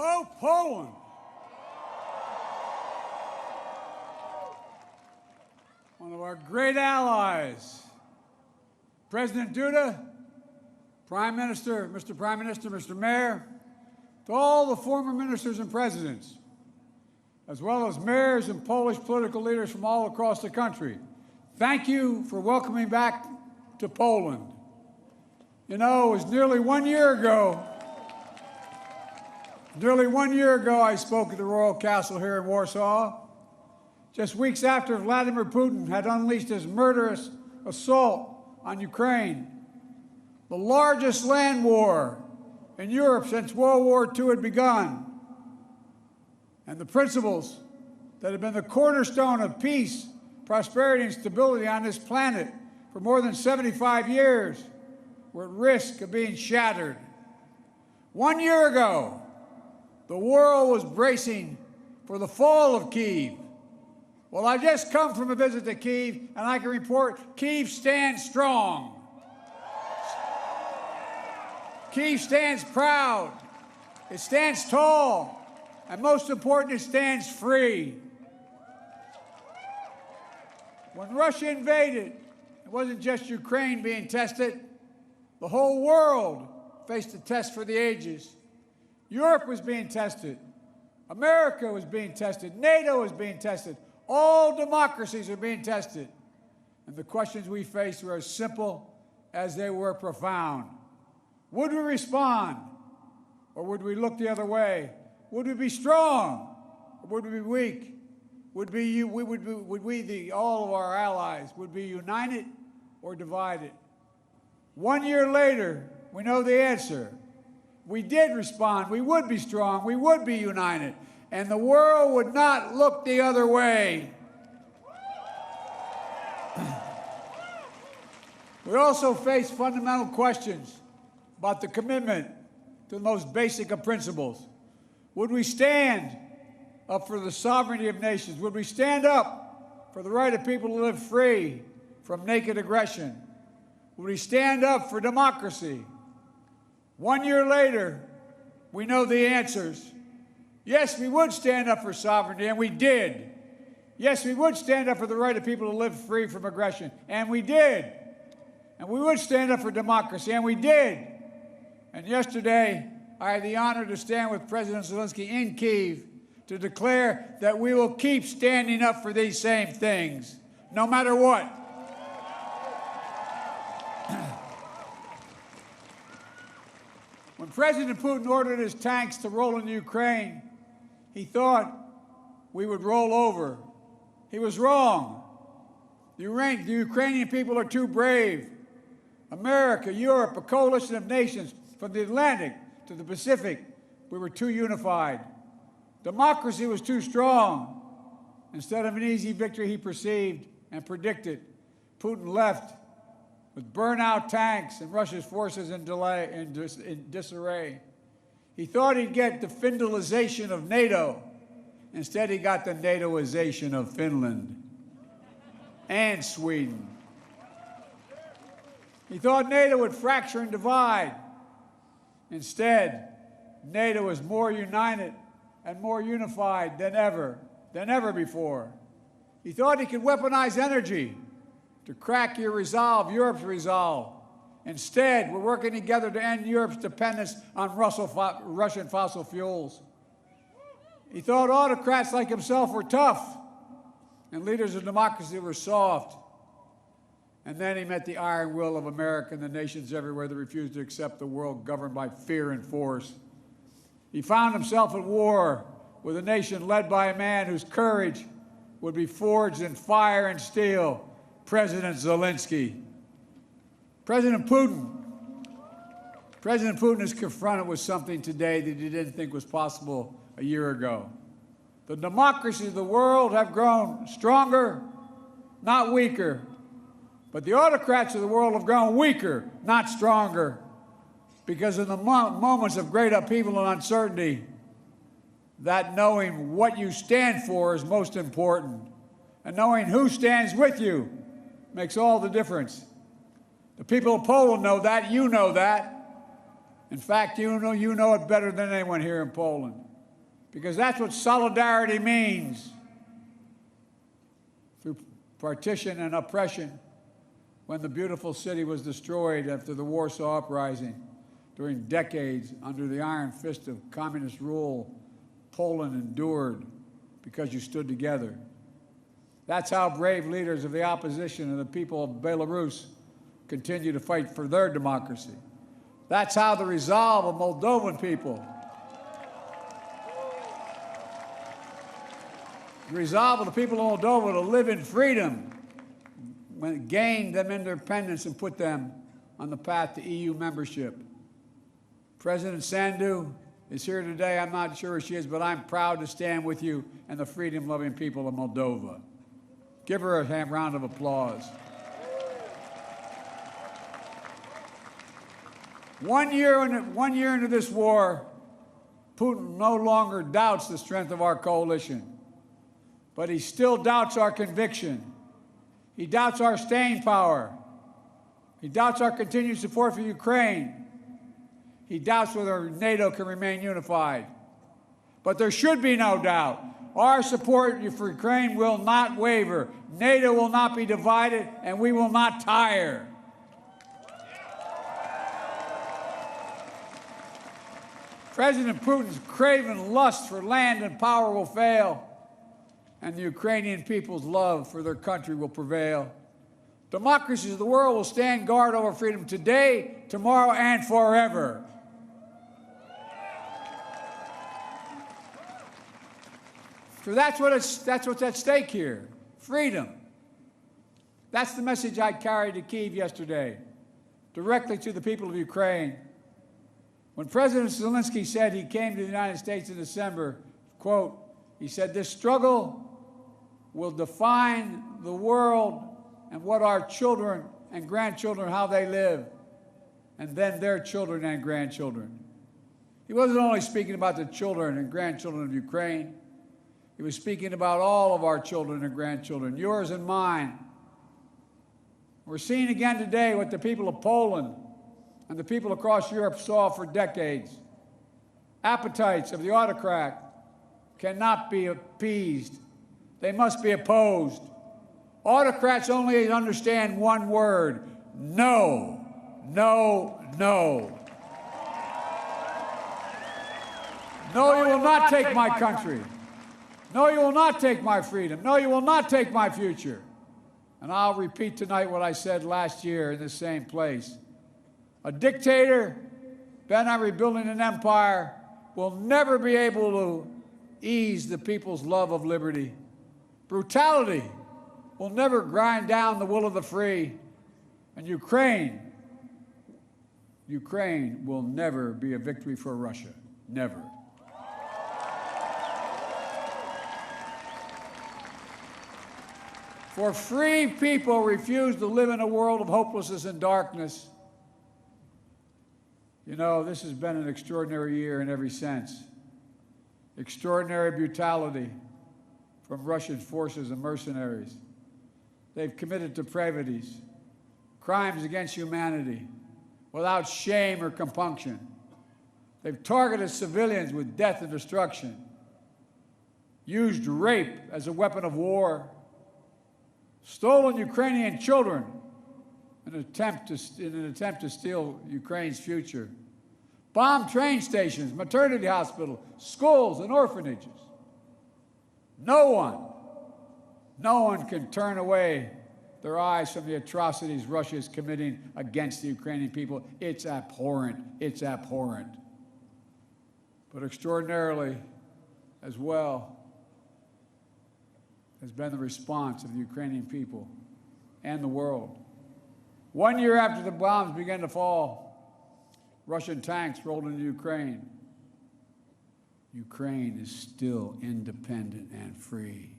Hello, Poland. One of our great allies. President Duda, Prime Minister, Mr. Mayor, to all the former ministers and presidents, as well as mayors and Polish political leaders from all across the country, thank you for welcoming back to Poland. You know, it was nearly 1 year ago I spoke at the Royal Castle here in Warsaw, just weeks after Vladimir Putin had unleashed his murderous assault on Ukraine, the largest land war in Europe since World War II had begun. And the principles that have been the cornerstone of peace, prosperity, and stability on this planet for more than 75 years were at risk of being shattered. 1 year ago, the world was bracing for the fall of Kyiv. Well, I just come from a visit to Kyiv, and I can report Kyiv stands strong. Kyiv stands proud. It stands tall. And most important, it stands free. When Russia invaded, it wasn't just Ukraine being tested. The whole world faced a test for the ages. Europe was being tested. America was being tested. NATO was being tested. All democracies are being tested. And the questions we faced were as simple as they were profound. Would we respond, or would we look the other way? Would we be strong, or would we be weak? All of our allies, would be united or divided? 1 year later, we know the answer. We did respond. We would be strong. We would be united. And the world would not look the other way. We also face fundamental questions about the commitment to the most basic of principles. Would we stand up for the sovereignty of nations? Would we stand up for the right of people to live free from naked aggression? Would we stand up for democracy? 1 year later, we know the answers. Yes, we would stand up for sovereignty, and we did. Yes, we would stand up for the right of people to live free from aggression, and we did. And we would stand up for democracy, and we did. And yesterday, I had the honor to stand with President Zelensky in Kyiv to declare that we will keep standing up for these same things, no matter what. When President Putin ordered his tanks to roll into Ukraine, he thought we would roll over. He was wrong. The Ukrainian people are too brave. America, Europe, a coalition of nations from the Atlantic to the Pacific, we were too unified. Democracy was too strong. Instead of an easy victory he perceived and predicted, Putin left with burnt-out tanks and Russia's forces in disarray. He thought he'd get the Finlandization of NATO. Instead, he got the NATOization of Finland and Sweden. He thought NATO would fracture and divide. Instead, NATO is more united and more unified than ever before. He thought he could weaponize energy to crack your resolve, Europe's resolve. Instead, we're working together to end Europe's dependence on Russian fossil fuels. He thought autocrats like himself were tough and leaders of democracy were soft. And then he met the iron will of America and the nations everywhere that refused to accept the world governed by fear and force. He found himself at war with a nation led by a man whose courage would be forged in fire and steel, President Zelensky. President Putin is confronted with something today that he didn't think was possible a year ago. The democracies of the world have grown stronger, not weaker. But the autocrats of the world have grown weaker, not stronger, because in the moments of great upheaval and uncertainty, that knowing what you stand for is most important. And knowing who stands with you makes all the difference. The people of Poland know that. In fact, you know it better than anyone here in Poland. because that's what solidarity means. Through partition and oppression, when the beautiful city was destroyed after the Warsaw Uprising, during decades under the iron fist of communist rule, Poland endured because you stood together. That's how brave leaders of the opposition and the people of Belarus continue to fight for their democracy. That's how the resolve of Moldovan people, the resolve of the people of Moldova to live in freedom, when it gained them independence and put them on the path to EU membership. President Sandu is here today. I'm not sure where she is, but I'm proud to stand with you and the freedom-loving people of Moldova. Give her a round of applause. 1 year into this war, Putin no longer doubts the strength of our coalition, but he still doubts our conviction. He doubts our staying power. He doubts our continued support for Ukraine. He doubts whether NATO can remain unified. But there should be no doubt. Our support for Ukraine will not waver. NATO will not be divided, and we will not tire. President Putin's craven lust for land and power will fail, and the Ukrainian people's love for their country will prevail. Democracies of the world will stand guard over freedom today, tomorrow, and forever. So that's what's at stake here, freedom. That's the message I carried to Kyiv yesterday, directly to the people of Ukraine. When President Zelensky said he came to the United States in December, quote, he said, "This struggle will define the world and what our children and grandchildren, how they live, and then their children and grandchildren." He wasn't only speaking about the children and grandchildren of Ukraine. He was speaking about all of our children and grandchildren, yours and mine. We're seeing again today what the people of Poland and the people across Europe saw for decades. Appetites of the autocrat cannot be appeased. They must be opposed. Autocrats only understand one word: no, no, no. No, you will not take my country. No, you will not take my freedom. No, you will not take my future. And I'll repeat tonight what I said last year in this same place. A dictator bent on rebuilding an empire will never be able to ease the people's love of liberty. Brutality will never grind down the will of the free. And Ukraine will never be a victory for Russia. Never. For free people refuse to live in a world of hopelessness and darkness. You know, this has been an extraordinary year in every sense. Extraordinary brutality from Russian forces and mercenaries. They've committed depravities, crimes against humanity, without shame or compunction. They've targeted civilians with death and destruction, used rape as a weapon of war, stolen Ukrainian children in an attempt to steal Ukraine's future, bombed train stations, maternity hospitals, schools, and orphanages. No one can turn away their eyes from the atrocities Russia is committing against the Ukrainian people. It's abhorrent. It's abhorrent. But extraordinarily, as well, has been the response of the Ukrainian people and the world. 1 year after the bombs began to fall, Russian tanks rolled into Ukraine. Ukraine is still independent and free.